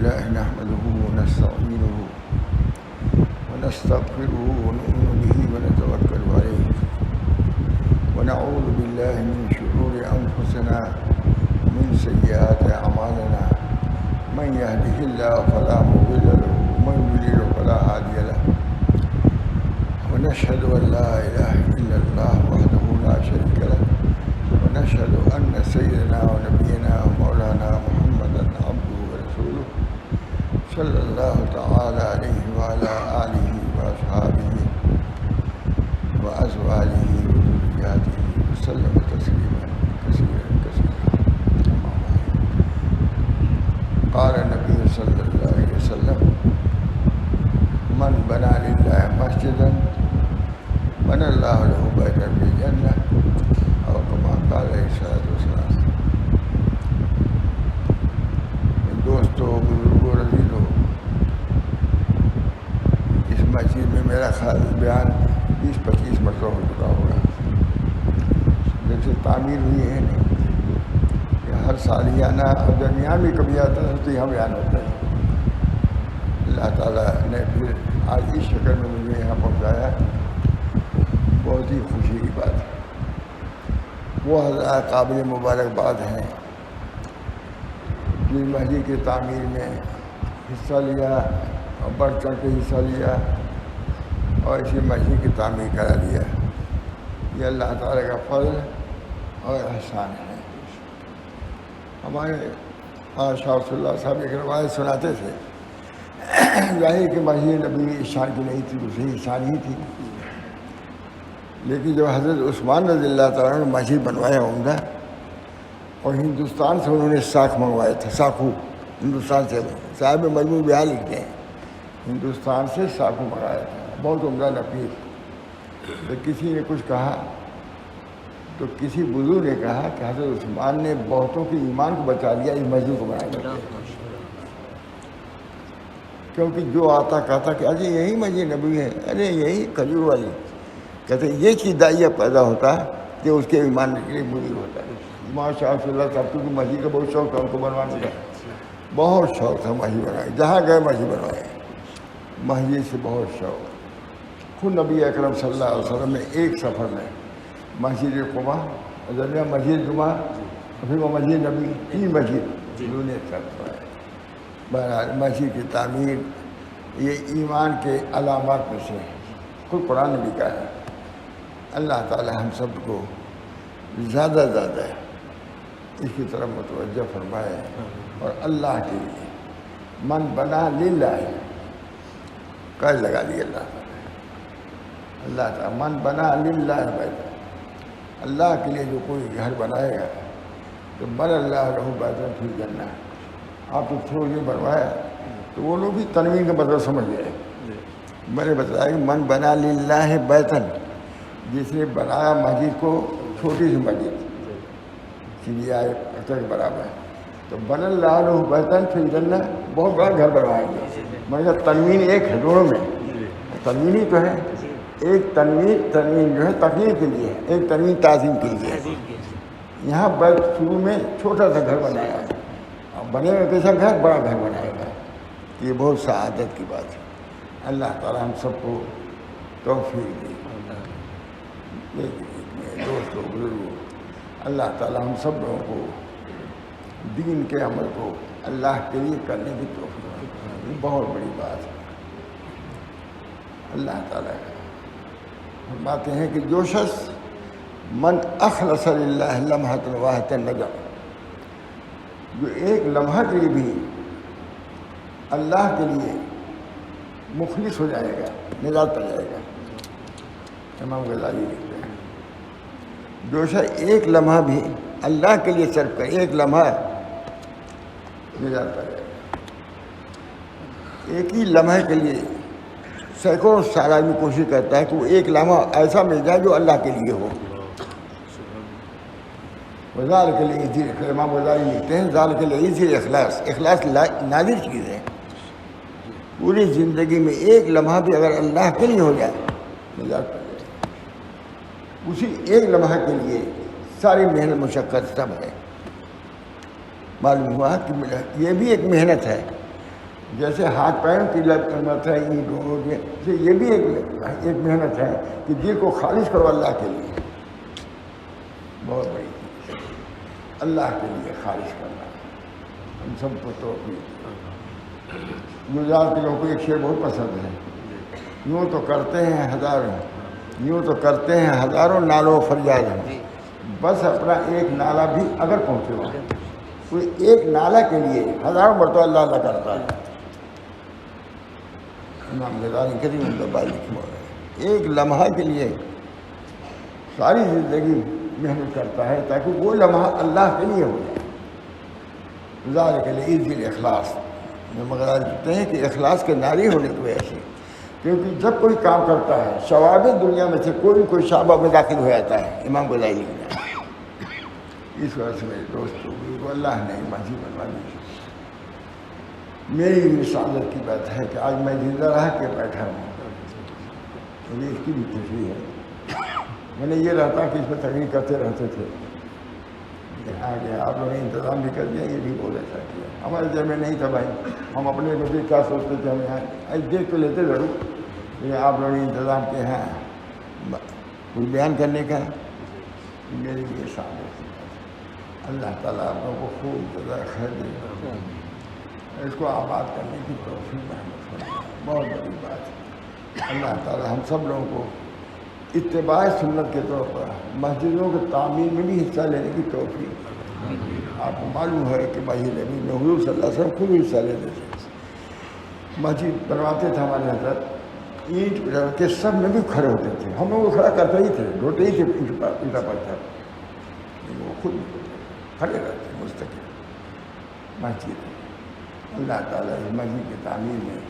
لله نحمده ونستعينه ونستغفره ونؤمن به ونتوكل عليه ونعوذ بالله من شرور أنفسنا ومن سيئات أعمالنا من يهده الله فلا مضل له ومن يضلل فلا هادي له ونشهد أن لا إله إلا الله وحده لا شريك له ونشهد أن سيدنا ونبينا ومولانا محمدا عبده ورسوله صلى الله تعالى عليه وعلى آله وأصحابه وأزواجه وذرياته وسلم تسليما كثيرا كثيرا. قال النبي صلى الله عليه وسلم من بنى لله مسجدا بنى الله له بيتا في الجنة أو كما قال عليه الصلاة والسلام. دوستو بزرگوں عزیزو، اس مسجد میں میرا خیال بیان 20-25 مرتبہ ہو چکا ہوگا. جیسے تعمیر ہوئی ہے کہ ہر سالیانہ اور درمیان میں کبھی آتا ہے تو یہاں بیان ہوتا ہے. اللہ تعالیٰ نے پھر آج اس شکل میں مجھے یہاں پہنچایا، بہت ہی خوشی کی بات ہے. وہ حضرات قابل مبارکباد ہیں جس مسجد کی تعمیر میں حصہ لیا اور بڑھ چڑھ کے حصہ لیا اور اسی مسجد کی تعمیر کرا دیا. یہ اللہ تعالیٰ کا فضل اور احسان ہے. ہمارے شاہ رسول اللہ صاحب ایک روایت سناتے تھے، ظاہر کہ مسجد نبی شان کی نہیں تھی، دوسری شان ہی تھی، لیکن جب حضرت عثمان رضی اللہ تعالیٰ نے مسجد بنوایا عمدہ، اور ہندوستان سے انہوں نے ساکھ منگوایا تھا. ساکھو ہندوستان سے، صاحب مجموع بیان لکھتے ہیں، ہندوستان سے ساکھو منگایا تھا، بہت عمدہ نفیس. تو کسی نے کچھ کہا تو کسی بزرگ نے کہا کہ حضرت عثمان نے بہتوں کے ایمان کو بچا لیا اس مسجد کو بنانے میں، کیونکہ جو آتا کہتا کہ ارے یہی مسجد نبی ہے، ارے یہی کھجور والی، کہتے یہ چیز دائیا پیدا ہوتا کہ اس کے ایمان کے لیے مضر ہوتا ہے. ماشاء اللہ صاحب کی مسجد کا بہت شوق تھا ان کو بنوانے کا، بہت شوق تھا مسجد بنائے، جہاں گئے مسجد بنوائے، مسجد سے بہت شوق. خود نبی اکرم صلی اللہ علیہ وسلم نے ایک سفر میں مسجد قباء، درمیان مسجد جمعہ، پھر وہ مسجد نبی، تین مسجد انہوں نے کروایا. بہرحال مسجد کی تعمیر یہ ایمان کے علامات میں سے خود قرآن نے بھی کہا ہے. اللہ تعالی ہم سب کو زیادہ زیادہ اس کی طرف متوجہ فرمائے اور اللہ کے لیے من بنا للہ قید لگا دی. اللہ تعالیٰ من بنا للہ بیت، اللہ کے لیے جو کوئی گھر بنائے گا تو بن اللہ لہ بیتا فی الجنہ. آپ تو تھوڑی دیر بنوایا تو وہ لوگ بھی تنوین کا مطلب سمجھ گئے. میں نے بتایا کہ من بنا للہ بیتن، جس نے بنایا مسجد کو، چھوٹی سی مسجد چڑیا کے برابر ہے، تو بن اللہ لہ بیتن فی الجنہ، بہت بڑا گھر بنوائیں گے. مگر تنوین ایک ہے دونوں میں، تنوین ہی تو ہے. ایک تنوین جو ہے تقریر کے لیے، ایک تنوین تعظیم کے لیے. یہاں بیت شروع میں چھوٹا سا گھر بنایا ہے، بنے گا کیسا گھر؟ بڑا گھر بنائے گا. یہ بہت سعادت کی بات ہے. اللہ تعالیٰ ہم سب کو توفیق دے. دوستوں بزرگوں، اللہ تعالیٰ ہم سب لوگوں کو دین کے عمل کو اللہ کے لیے کرنے کی توفیق دے. یہ بہت بڑی بات ہے. اللہ تعالیٰ فرماتے ہیں کہ جو شخص من اخلص للہ لمحۃ واحدۃ نجا، جو ایک لمحہ کے لیے بھی اللہ کے لیے مخلص ہو جائے گا، نجات پا جائے گا. امام غزالی لکھتے ہیں جو شخص ایک لمحہ بھی اللہ کے لیے صرف کرے، ایک لمحہ نجات پا جائے گا. ایک ہی لمحے کے لیے سینکڑوں سال آدمی کوشش کرتا ہے کہ وہ ایک لمحہ ایسا مل جائے جو اللہ کے لیے ہو. وزار کے لیے امام غزالی لکھتے ہیں زال کے لیے اخلاص نادر چیز ہے. پوری زندگی میں ایک لمحہ بھی اگر اللہ کے لیے ہو جائے نجات پا جائے. اسی ایک لمحہ کے لیے ساری محنت مشقت سب ہے. معلوم ہوا کہ یہ بھی ایک محنت ہے جیسے ہاتھ پیروں کی محنت ہے، یہ بھی ایک محنت ہے کہ دل کو خالص کرو اللہ کے لیے، بہت بڑی چیز ہے اللہ کے لیے خالص کرنا۔ ہم سب کو گجرات کے لوگوں کو ایک شعر بہت پسند ہے، یوں تو کرتے ہیں ہزاروں نالوں فریاد ہیں، بس اپنا ایک نالہ بھی اگر پہنچے ہو، کوئی ایک نالہ کے لیے ہزاروں مرتبہ اللہ اللہ کرتا ہے۔ امام غزالی کریم اللہ لکھا ہے ایک لمحہ کے لیے ساری زندگی محنت کرتا ہے تاکہ وہ لمحہ اللہ کے لیے ہو جائے۔ ذالک لعز الاخلاص، مغرب کہتے ہیں کہ اخلاص کے ناری ہونے کی وجہ سے، کیونکہ جب کوئی کام کرتا ہے ثواب دنیا میں سے کوئی شعبہ میں داخل ہو جاتا ہے۔ امام غزالی اس وجہ سے میرے دوستوں کو اللہ نے مسجد بنوا دی۔ میری مساعدت کی بات ہے کہ آج میں زندہ رہ کے بیٹھا ہوں، مجھے اس کی بھی خوشی ہے۔ میں نے یہ رہتا کہ اس میں تقریر کرتے رہتے تھے، آگے آپ لوگوں نے انتظام بھی کر دیا، یہ بھی بہت اچھا کیا۔ ہمارے ذہن میں نہیں تھا بھائی، ہم اپنے مجھے کیا سوچتے تھے، ہم یہاں دیکھ تو لیتے ضرور، لیکن آپ لوگوں نے انتظام کیا ہے کچھ بیان کرنے کا، میرے لیے سامنے اللہ تعالیٰ آپ لوگوں کو خوب جزائے خیر دے، اس کو آباد کرنے کی توفیق محمد فرمائے، بہت بڑی بات ہے۔ اللہ تعالیٰ ہم سب لوگوں کو اتباع سنت کے طور پر مسجدوں کے تعمیر میں بھی حصہ لینے کی توفیق۔ آپ کو معلوم ہے کہ مسجد نبی میں حضور صلی اللہ علیہ وسلم خود حصہ لیتے تھے، مسجد بنواتے تھے ہمارے حضرت، اینٹ رکھ کے سب میں بھی کھڑے ہوتے تھے، ہم لوگ کھڑا کرتے ہی تھے، ڈھوتے ہی تھے اینٹا پتھر، وہ خود کھڑے رہتے مستقل مسجد۔ اللہ تعالیٰ اس مسجد کی تعمیر میں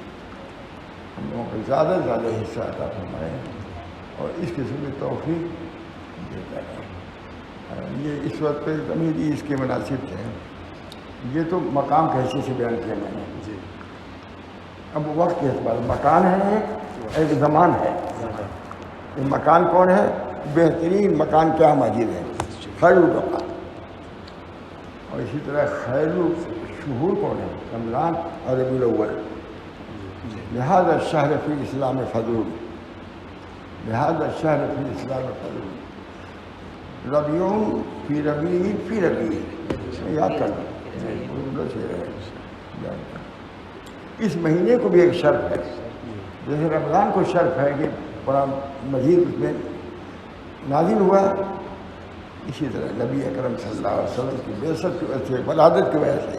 ہم لوگوں کو زیادہ سے زیادہ حصہ عطا فرمائے اور اس قسم کی توفیق دیتا ہے۔ یہ اس وقت پہ تمیز اس کے مناسب تھے، یہ تو مقام کے حیثیت سے بیان کیا میں نے جی۔ اب وقت کے اعتبار مکان ہے، ایک زمان ہے۔ یہ مکان کون ہے؟ بہترین مکان کیا مسجد ہے؟ خیر البقاء۔ اور اسی طرح خیر الشہور کون ہے؟ رمضان اور ربیع الاول۔ لہذا الشہر فی الاسلام فضل، لہذا الشہر فی الاسلام فضل، ربیع فی ربیع فی ربیع، یاد کرنا اس مہینے کو بھی ایک شرف ہے، جیسے رمضان کو شرف ہے کہ قرآن مجید اس میں نازل ہوا، اسی طرح نبی اکرم صلی اللہ علیہ وسلم کی بعثت کی وجہ سے، ولادت کی وجہ سے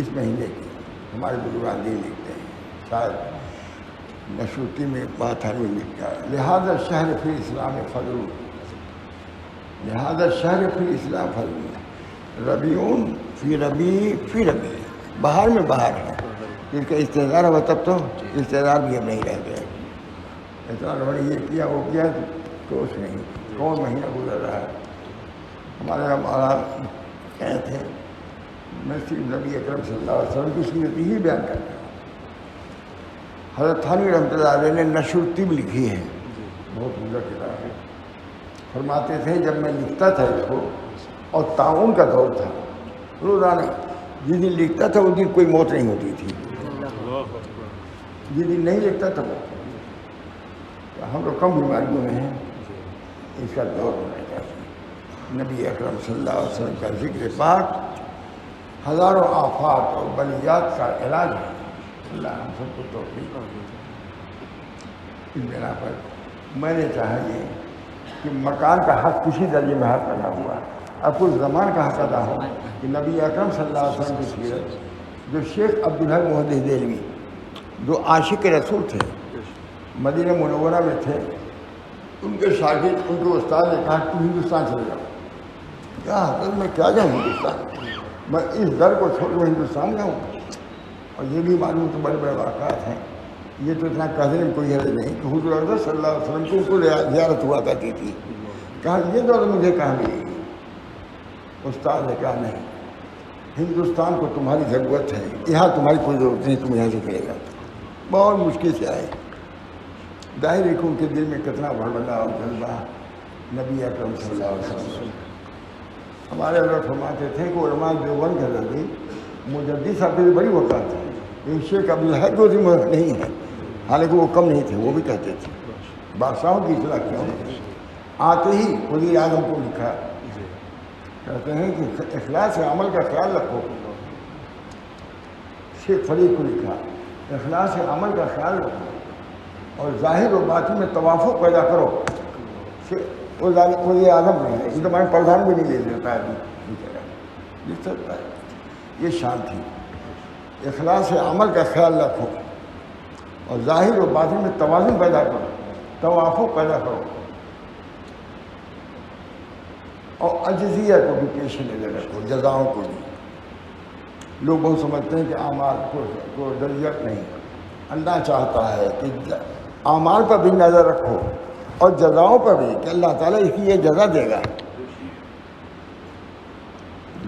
اس مہینے کی ہمارے بزرگان دین لکھتے ہیں، شاید نشوتی میں باتھانی میں لکھا ہے، لہذا شہر فی اسلام فضل، لہذا شہر فی اسلام فضل، ربیعون فی ربیع فی ربیع، بہار میں بہار ہے، اس کا استعدار ہوا تب تو استعدار بھی اب نہیں رہ گیا، اتنا لوگوں نے یہ کیا وہ کیا تو اس نہیں، کون مہینہ گزر رہا ہے۔ ہمارا کہتے تھے میں صرف نبی اکرم صلی اللہ علیہ وسلم کی سیرت ہی بیان کرتا ہوں۔ حضرت تھانوی رحمۃ اللہ علیہ نے نشر الطب لکھی ہے، بہت عمدہ کتاب ہے، فرماتے تھے جب میں لکھتا تھا اس کو اور طاعون کا دور تھا، روزانہ جس دن لکھتا تھا اس دن کوئی موت نہیں ہوتی تھی، جس دن نہیں لکھتا تھا وہ، ہم لوگ کم بیماریوں میں ہیں، اس کا دور ہونا چاہیے۔ نبی اکرم صلی اللہ علیہ وسلم کا ذکر پاک ہزاروں آفات اور بلیات کا علاج ہے، اللہ ہم سب کو توفیق۔ اس بنا پر میں نے چاہا یہ کہ مکان کا حق کسی درجے میں حق ادا ہوا، اب کچھ زمان کا حق ادا ہو کہ نبی اکرم صلی اللہ علیہ وسلم کی سیرت، جو شیخ عبدالحق محدث دہلوی جو عاشق رسول تھے، مدینہ منورہ میں تھے، ان کے شاگرد ان کے استاد نے کہا کہ ہندوستان چلے جاؤ۔ کیا حضرت میں کیا جاؤں ہندوستان، میں اس در کو چھوڑ کر ہندوستان جاؤں؟ اور یہ بھی معلوم تو بڑے بڑے واقعات ہیں، یہ تو اتنا کہنے میں کوئی حرج نہیں کہ حضور اکرم صلی اللہ علیہ وسلم کو ان کو زیارت ہوا کرتی تھی، کہا یہ دور مجھے کہاں ملے گی؟ استاد نے کہا نہیں، ہندوستان کو تمہاری ضرورت ہے، یہاں تمہاری کوئی ضرورت نہیں، تم یہاں سے کرے گا۔ بہت مشکل سے آئے، ظاہر ہے کہ ان کے دل میں کتنا بڑبڑا اور جذبہ نبی اکرم صلی اللہ علیہ وسلم۔ ہمارے حضرت فرماتے تھے کہ علماء دیوبند کے حضرت مجدد صاحب کی بڑی وقات ہے، یہ شیخ عبدالحق جو نہیں ہے، حالانکہ وہ کم نہیں تھے، وہ بھی کہتے تھے بادشاہوں کی اصلاح کیا ہوتی، آتے ہی وزیر اعظم کو لکھا، کہتے ہیں کہ اخلاص عمل کا خیال رکھو۔ شیخ فرید کو لکھا، اخلاص عمل کا خیال رکھو اور ظاہر و باطن میں توافق پیدا کرو۔ وہ وزیر اعظم نہیں ہے، اس زمانے میں پردھان بھی نہیں لے دیتا ہے، لکھ سکتا ہے۔ یہ شان تھی، اخلاص عمل کا خیال رکھو اور ظاہر و باطن میں توازن پیدا کرو، توافق پیدا کرو، اور عجزیہ کو بھی پیش نظر رکھو، جزاؤں کو بھی۔ لوگ بہت سمجھتے ہیں کہ اعمال کو درجت نہیں، اللہ چاہتا ہے کہ اعمال پر بھی نظر رکھو اور جزاؤں پر بھی، کہ اللہ تعالیٰ اس کی یہ جزا دے گا۔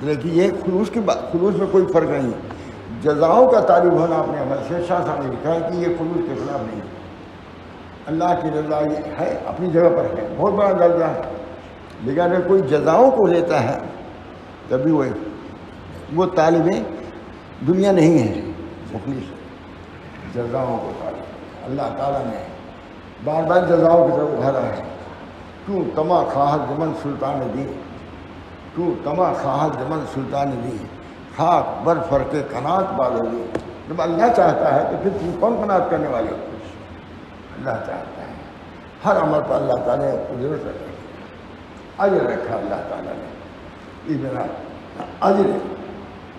دیکھیے یہ خلوص میں کوئی فرق نہیں، جزاؤں کا تعریف ہونا اپنے عمل سے۔ شاہ صاحب نے لکھا ہے کہ یہ خلوص کے خلاف نہیں، اللہ کی رضا یہ ہے، اپنی جگہ پر ہے، بہت بڑا درجہ ہے، لیکن اگر کوئی جزاؤں کو لیتا ہے تبھی وہ طالب دنیا نہیں ہے، مخلص جزاؤں کو طالب۔ اللہ تعالیٰ نے بار بار جزاؤں کی طرف ابھارا ہے، کیوں تما خواہد زمن سلطان دی، کیوں تما خواہد زمن سلطان دی، خاک بر فرق قناعت بادل دی۔ جب اللہ چاہتا ہے تو پھر تم کون قناعت کرنے والے ہو؟ اللہ چاہتا ہے، ہر عمل پر اللہ تعالیٰ نے قدرت رکھی، اجر رکھا اللہ تعالیٰ نے۔ اس بنا اجر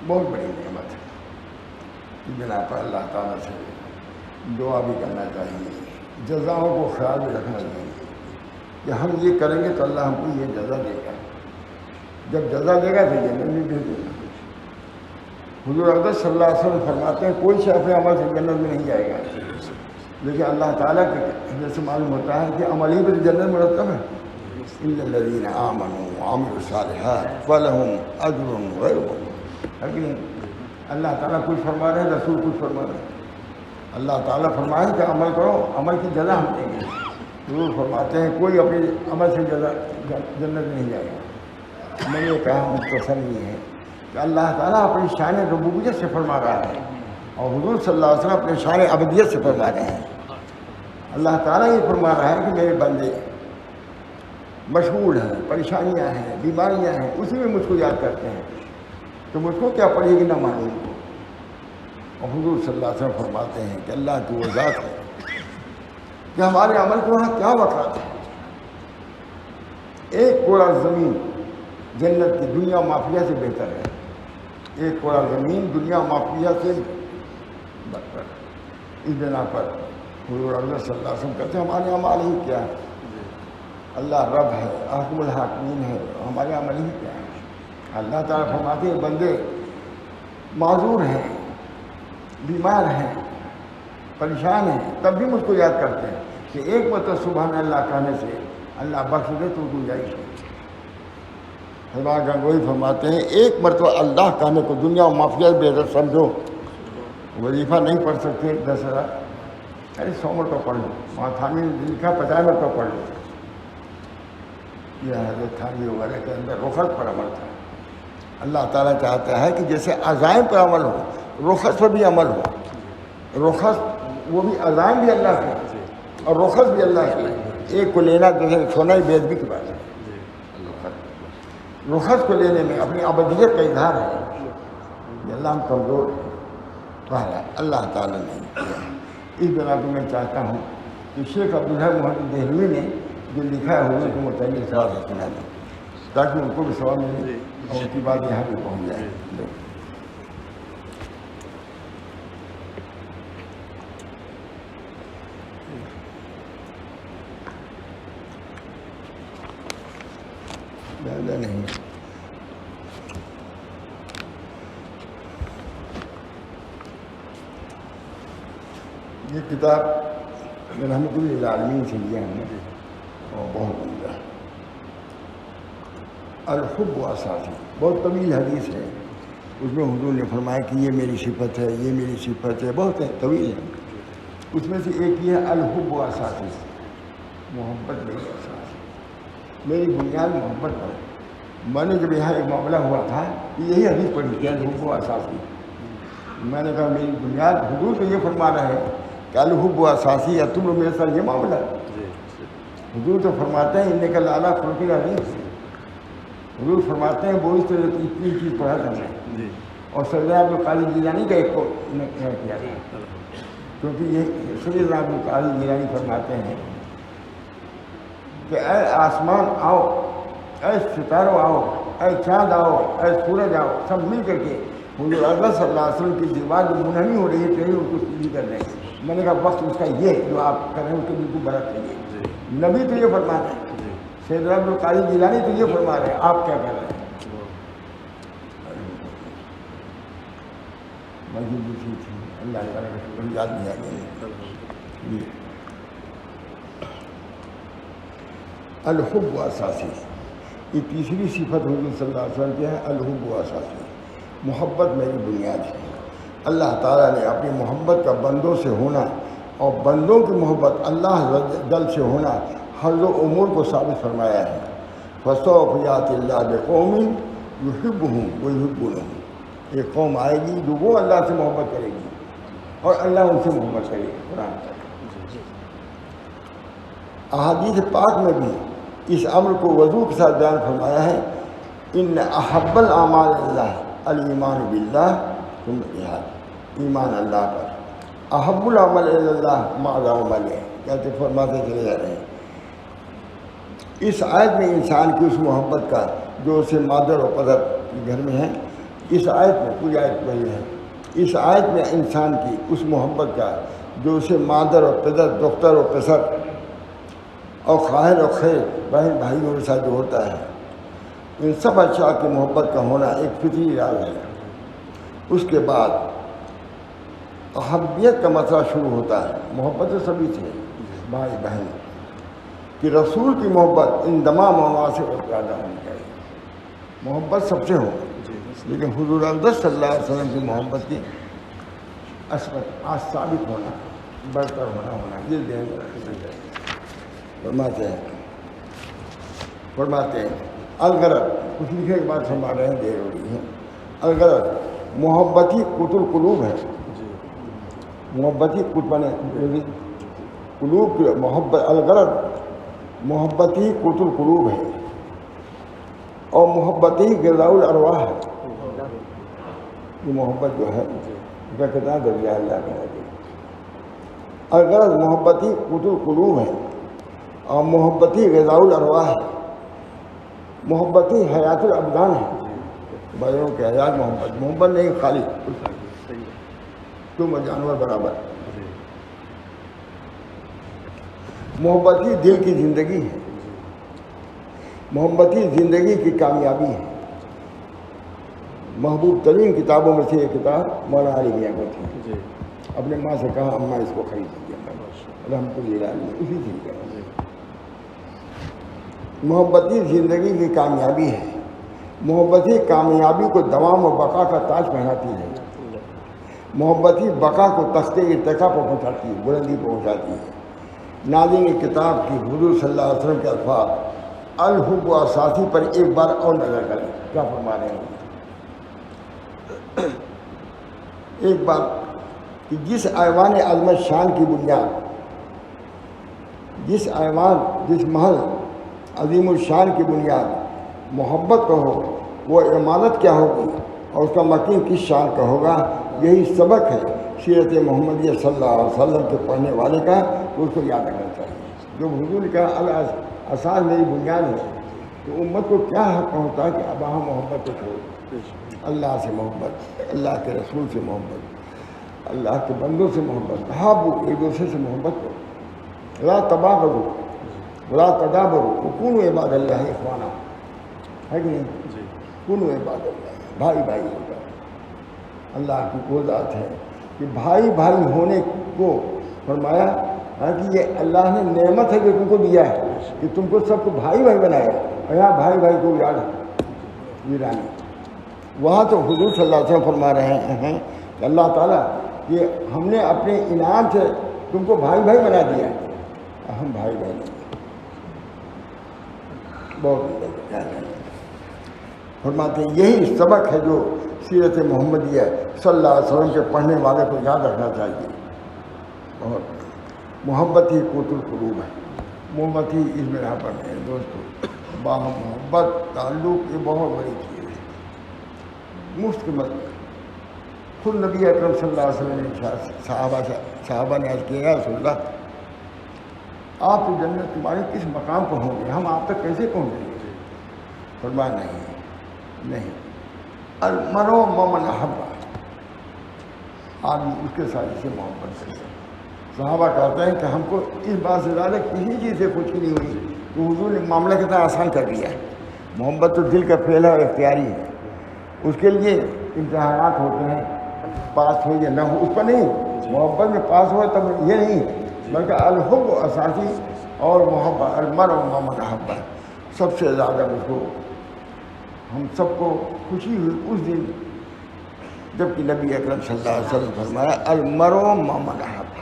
بہت بڑی نعمت ہے، اس بنا پر اللہ تعالیٰ سے دعا بھی کرنا چاہیے، جزاؤں کو خیال بھی رکھنا چاہیے کہ ہم یہ کریں گے تو اللہ ہم کو یہ جزا دے گا، جب جزا دے گا تو جنت میں بھیج دے گا۔ حضور اقدس صلی اللہ علیہ وسلم فرماتے ہیں کوئی شخص اپنے عمل سے جنت میں نہیں جائے گا، لیکن اللہ تعالیٰ کے جیسے معلوم ہوتا ہے کہ عمل ہی پہ جنت مرتب ہے۔ الا الذین آمنوا وعملوا الصالحات فلہم اجر غیر ممنون۔ لیکن اللہ تعالیٰ کچھ فرما رہے ہیں، رسول کچھ فرما رہے ہیں۔ اللہ تعالیٰ فرمائے کہ عمل کرو، عمل کی جزا ہم دیں گے۔ ضرور فرماتے ہیں کوئی اپنے عمل سے جنت نہیں جائے گا۔ میں نے کہا مختصر یہ ہے کہ اللہ تعالیٰ اپنی شان ربوبیت سے فرما رہا ہے اور حضور صلی اللہ علیہ وسلم اپنے شان ابدیت سے فرما رہے ہیں۔ اللہ تعالیٰ یہ فرما رہا ہے کہ میرے بندے مشغول ہیں، پریشانیاں ہیں، بیماریاں ہیں، اسی میں مجھ کو یاد کرتے ہیں، تو مجھ کو کیا پڑے گی نہ مانوں کو۔ اور حضور صلی اللہ علیہ وسلم فرماتے ہیں کہ اللہ کی وہ ذات ہے کہ ہمارے عمل کو وہاں کیا وقت ہے۔ ایک کوڑا زمین جنت کی دنیا مافیا سے بہتر ہے، ایک کوڑا زمین دنیا مافیا سے بدتر۔ اس بنا پر حضور اقدس صلی اللہ علیہ وسلم کہتے ہیں ہمارے عمل ہی کیا ہے، اللہ رب ہے، حاکم الحاکمین ہے، ہمارے عمل ہی کیا ہے۔ اللہ تعالیٰ فرماتے ہیں بندے معذور ہیں، بیمار ہیں، پریشان ہیں، تب بھی مجھ کو یاد کرتے ہیں کہ ایک مرتبہ سبحان اللہ کہنے سے اللہ بخش دے تو گنجائش ہے۔ حضرت گنگوئی فرماتے ہیں ایک مرتبہ اللہ کہنے کو دنیا و مافیا بہتر سمجھو۔ وظیفہ نہیں پڑھ سکتے 10,000، ارے 100 مرتبہ پڑھ لو، وہاں تھانوی نے لکھا 50 مرتبہ پڑھ لو۔ یہ حضرت تھانوی وغیرہ کے اندر رخصت پر عمل تھا۔ اللہ تعالیٰ چاہتا ہے کہ جیسے عزائم پر عمل ہو، رخصت پر بھی عمل ہو۔ رخصت وہ بھی عزائم بھی اللہ کے اور رخصت بھی اللہ کے، ایک کو لینا جیسے سونا ہی بے ادبی کی بات ہے۔ رخصت کو لینے میں اپنی ابدیت کا اظہار ہے، یہ اللہ ہم کمزور ہیں، اللہ تعالیٰ نے کیا۔ اس بنا کو میں چاہتا ہوں کہ شیخ عبدالحق محمد دہلوی نے جو لکھا ہے حضور کے متعلق سوال سنا دیں تاکہ ان کو بھی ثواب ملے اور ان کی بات یہاں پہ پہنچ جائے۔ زیادہ نہیں، یہ کتاب میں رحمۃ اللہ للعالمین سے لیا ہم نے اور بہت عمدہ ہے۔ الحب و اساسی، بہت طویل حدیث ہے، اس میں حضور نے فرمایا کہ یہ میری صفت ہے، یہ میری صفت ہے، بہت ہے، طویل ہے۔ اس میں سے ایک یہ ہے الحب و اساسی، محبت میری اساس، میری بنیاد محبت ہے۔ میں نے جب یہاں ایک معاملہ ہوا تھا یہی حدیث پڑھی تھی الحب و اساسی، میں نے کہا میری بنیاد حضور تو یہ فرما رہے ہیں کہ الحب و اساسی، یا تم لوگ میرے ساتھ یہ معاملہ ہے؟ حضور تو فرماتے ہیں انک لعلی خلق عظیم، حضور فرماتے ہیں وہ اس طرح تین چیز پڑھا تھا میں، اور سیدنا عبد القادر جیلانی کا ایک کو کیا تھا، کیونکہ یہ سیدنا عبد القادر جیلانی فرماتے ہیں کہ اے آسمان آؤ، اے ستاروں آؤ، اے چاند آؤ، اے سورج آؤ، سب مل کر کے حضور اکرم صلی اللہ علیہ وسلم کی دیوار جو منحنی ہو رہی ہے ٹرین ان کو سیدھی کر دیں گے۔ میں نے کہا وقت اس کا یہ جو آپ کر رہے ہیں اس کے بالکل برعکس نہیں، نبی تو یہ فرما رہے ہیں، سیدنا عبد القادر جیلانی تو یہ فرما رہے ہیں، آپ کیا کہہ رہے ہیں؟ مسجد دوسری تھی، اللہ تعالیٰ کا شکر، یاد نہیں آ گیا۔ الحب و اساسی، یہ تیسری صفت حضور صلی اللہ علیہ وسلم کی ہے، الحب و اساسی، محبت میری بنیاد ہے۔ اللہ تعالیٰ نے اپنی محبت کا بندوں سے ہونا اور بندوں کی محبت اللہ جل سے ہونا ہر دو امور کو ثابت فرمایا ہے۔ فَسَوْفَ يَأْتِ اللَّهُ بِقَوْمٍ يُحِبُّهُمْ وَيُحِبُّونَهُ، ایک قوم آئے گی جو وہ اللہ سے محبت کرے گی اور اللہ ان سے محبت کرے گی۔ قرآن احادیث پاک میں بھی اس امر کو وضوح کے ساتھ بیان فرمایا ہے، ان احب الاعمال اللہ الایمان باللہ، ثم الجہاد، ایمان اللہ پر، احب العمل اللہ ما دام علیہ، کہتے فرماتے چلے جا رہے ہیں۔ اس آیت میں انسان کی اس محبت کا جو اسے مادر و پدر کے گھر میں ہے، اس آیت میں پوری آیت وہی ہے، اس آیت میں انسان کی اس محبت کا جو اسے مادر اور پدر، دختر اور پسر اور خواہر اور خیر، بہن بھائیوں کے ساتھ جو ہوتا ہے، ان سب اشیاء کی محبت کا ہونا ایک فطری راز ہے۔ اس کے بعد احبیت کا مسئلہ شروع ہوتا ہے۔ محبت تو سبھی سے، بھائی بہن کہ رسول کی محبت ان تمام مواقع سے زیادہ ہونی چاہیے، محبت سب سے ہو، لیکن حضور اقدس صلی اللہ علیہ وسلم کی محبت کی عصمت آج ثابت ہونا، برتر ہونا یہ دین فرماتے ہیں الغرض، کچھ لکھنے کے بعد فرما رہے ہیں، دیر ہو رہی ہے۔ الغرض محبتی قوت القلوب ہے، محبتی قلوب کی محبت، الغرض محبتی قوت القلوب ہے اور محبتی غذاء الارواح ہے۔ یہ محبت جو ہے اس کا کتنا درجہ ہے اللہ کا ہے۔ الغرض محبتی قوت القلوب ہے اور محبتی غذاء الارواح ہے، محبتی حیات الابدان ہے، بڑوں کے حیات محبت نہیں خالی تم جانور برابر۔ محبتی دل کی زندگی ہے، محبتی زندگی کی کامیابی ہے۔ محبوب ترین کتابوں میں سے یہ کتاب مولانا علی میاں کو تھی، اپنے ماں سے کہا اماں اس کو خرید دیجیے، رحمۃ اللہ علیہ، اسی چیز کا محبتی زندگی کی کامیابی ہے، محبتی کامیابی کو دوام و بقا کا تاج پہناتی ہے، محبتی بقا کو تخت ارتقا پر پہنچاتی ہے، بلندی پر پہنچاتی ہے۔ ناظرین کتاب کی حضور صلی اللہ علیہ وسلم کے الفاظ الحب و اساسی پر ایک بار اور نظر کریں، کیا فرما رہے ہیں؟ ایک بات کہ جس ایوان عظمت شان کی بنیاد، جس ایوان، جس محل عظیم الشان کی بنیاد محبت کا ہو، وہ عمارت کیا ہوگی اور اس کا مکین کس شان کا ہوگا؟ یہی سبق ہے سیرت محمدیہ صلی اللہ علیہ وسلم کے پڑھنے والے کا، تو اس کو یاد رکھنا چاہیے۔ جو حضور نے کہا الاساس میری بنیاد ہے، تو امت کو کیا حق ہوتا ہے کہ اب ہم محبت کو چھوڑ، اللہ سے محبت، اللہ کے رسول سے محبت، اللہ کے بندوں سے محبت، حابو ایک دوسرے سے محبت کرو، لا تباغضوا ولا تدابروا وکونوا عباد اللہ اخوانا، ہے کہ نہیں؟ کونوا عباد اللہ، بھائی بھائی ہوتا ہے۔ اللہ کی وہ ذات ہے کہ بھائی بھائی ہونے کو فرمایا کہ یہ اللہ نے نعمت ہے کہ تم کو دیا ہے کہ تم کو سب کو بھائی بھائی بنایا، اور یہاں بھائی بھائی کو یاد ہے ویرانی۔ وہاں تو حضور صلی اللہ علیہ وسلم فرما رہے ہیں کہ اللہ تعالیٰ یہ ہم نے اپنے انعام سے تم کو بھائی بھائی بنا دیا، ہم بھائی بھائی نہیں، بہت فرماتے ہیں یہی سبق ہے جو سیرت محمدیہ صلی اللہ علیہ وسلم کے پڑھنے والے کو یاد رکھنا چاہیے. اور محبت ہی قوت القلوب ہے. محبت ہی اس بنا پر ہے دوستو. باہم محبت تعلق یہ بہت بڑی چیز ہے. مفت مت. خود نبی اکرم صلی اللہ علیہ وسلم نے صحابہ نے عرض کیا یا رسول اللہ آپ تو جنت تمہارے کس مقام پر ہوں گے, ہم آپ تک کیسے پہنچیں گے؟ فرمایا نہیں. المرء مع من احب. آدمی اس کے ساتھ جسے محبت کرے. صحابہ کہتے ہیں کہ ہم کو اس بات سے زیادہ کسی چیز سے کچھ نہیں ہوئی کہ حضور نے معاملہ کتنا آسان کر دیا ہے. محبت تو دل کا پھیلا اور اختیاری ہے. اس کے لیے امتحانات ہوتے ہیں, پاس ہو یا نہ ہو اس پر نہیں. محبت میں پاس ہو تب یہ نہیں, بلکہ الحب اساسی اور محبت المرء مع من احب. سب سے زیادہ مجھ کو ہم سب کو خوشی ہوئی اس دن جب کہ نبی اکرم صلی اللہ علیہ وسلم فرمایا المرء مع من احب.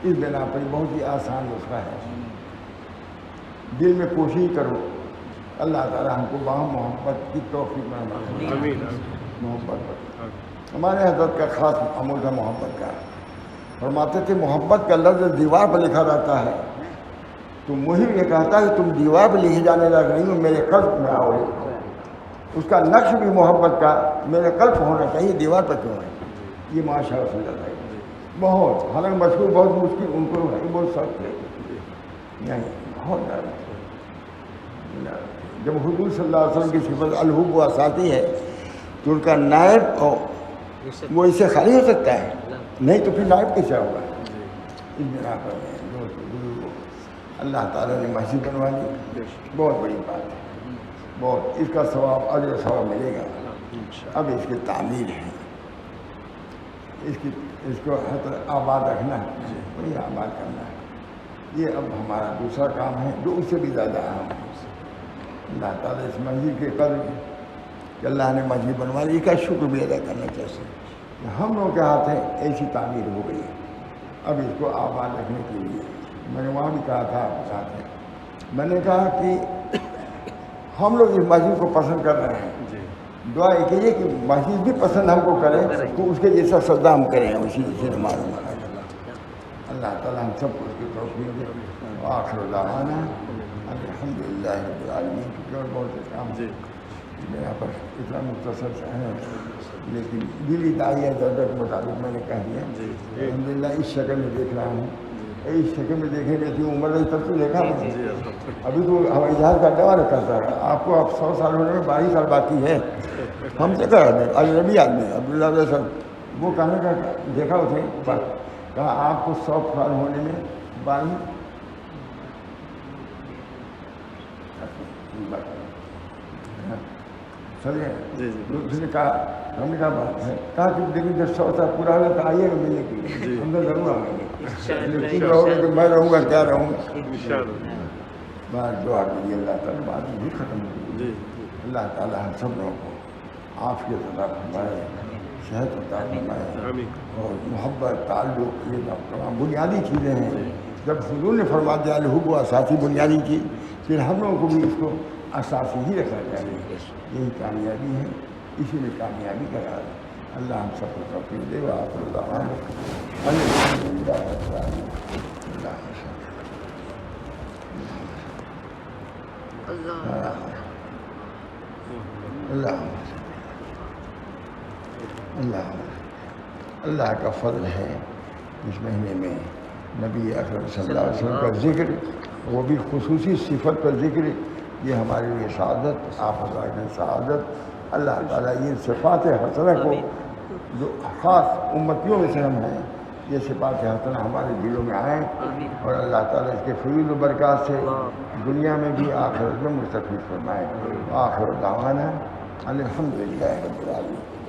اس بنا پر بہت ہی آسان نسخہ ہے. دل میں کوشش کرو, اللہ تعالیٰ ہم کو باہم محبت کی توفیق میں محبت پر. ہمارے حضرت کا خاص عمل تھا محبت کا. فرماتے تھے محبت کا لفظ دیوار پر لکھا رہتا ہے تو مہم یہ کہتا ہے کہ تم دیوار پر لکھے جانے لائق نہیں ہو, میرے قلب میں آؤ. اس کا نقش بھی محبت کا میرے قلب ہونا چاہیے, دیوار پر کیوں ہے. یہ معاشرہ سے جاتا ہے بہت. حالانکہ مشہور بہت مشکل ان کو ہے, بہت سخت ہے. نہیں بہت زیادہ. جب حضور صلی اللہ علیہ وسلم کی صفت الحب و اساتی ہے تو ان کا نائب وہ اس سے خالی ہو سکتا ہے؟ نہیں تو پھر نائب کیسے ہوگا. اس بنا پر اللہ تعالیٰ نے مسجد بنوا لی, بہت بڑی بات ہے. بہت اس کا ثواب اجر ثواب ملے گا. اب اس کی تعمیر ہے, اس کو آباد رکھنا ہے, وہی آباد کرنا ہے. یہ اب ہمارا دوسرا کام ہے جو اس سے بھی زیادہ اہم ہے. اللہ تعالیٰ اس مسجد کے قدر کہ اللہ نے مسجد بنوا لی, اس کا شکر بھی ادا کرنا چاہیے. ہم لوگوں کے ہاتھ ہیں ایسی تعمیر ہو گئی. اب اس کو آباد رکھنے کے لیے میں نے وہاں بھی کہا تھا آپ کے ساتھ ہے, میں نے کہا کہ ہم لوگ اس مسجد کو پسند کر رہے ہیں. دعا یہ کیجیے کہ مسجد بھی پسند ہم کو کرے تو اس کے جیسا سجدہ ہم کریں, اسی سے معلوم ہے. اللہ تعالیٰ ہم سب کو اس کی توفیق دے. آخر دعوانا الحمدللہ رب العالمین. کیونکہ اور بہت سے کام یہاں پر اتنا مختصر سے ہے لیکن دلی داعیہ درجہ کے مطابق میں نے کہہ دیا. الحمدللہ اس شکل میں دیکھ رہا ہوں. اس شکل میں دیکھنے میں تھی عمر رہی تب تو دیکھا نہیں. ابھی تو ہوائی جہاز کا دعویٰ کرتا ہے. آپ کو اب 100 سال ہونے میں 22 سال باقی ہے. ہم سے کہا رہے اجنبی آدمی عبداللہ صاحب وہ کہنے کا دیکھا اسے کہا آپ کو 100 سال ہونے میں 22 سمجھے. اس نے کہا ہم نے کہا کہ لیکن جب 100 سال پورا ہوگا تو آئیے گا ملنے کے لیے, ہم تو ضرور آئیں گے. تم رہو گے تو میں رہوں گا, کیا رہوں گا. بات دعا کیجیے اللہ تعالیٰ بات بھی ختم ہوگی. اللہ تعالیٰ ہم سب لوگوں کو عافیت عطا فرمائے, صحت عطا فرمائے اور محبت تعلق یہ تمام بنیادی چیزیں ہیں. جب حضور نے فرما دیا الحب و اساسی بنیادی چیز, پھر ہم لوگوں کو بھی اس کو اساسی ہی رکھنا چاہیے. یہی کامیابی ہے, اسی میں کامیابی کا راز ہے. اللہ ہم سب کو توفیق دے. وآخر دعوانا الحمدللہ رب العالمین. اللہ کا فضل ہے اس مہینے میں نبی اکرم صلی اللہ علیہ وسلم کا ذکر, وہ بھی خصوصی صفت پر ذکر. یہ ہمارے لیے سعادت, آپ حضرات کی سعادت. اللہ تعالیٰ یہ صفات حسنہ کو جو خاص امتیوں میں سے ہم ہیں, یہ صفات حسنہ ہمارے دلوں میں آئیں اور اللہ تعالیٰ اس کے فضل و برکات سے دنیا میں بھی آخرت میں مستفید فرمائے. آخر دعوانا الحمدللہ رب العالمین.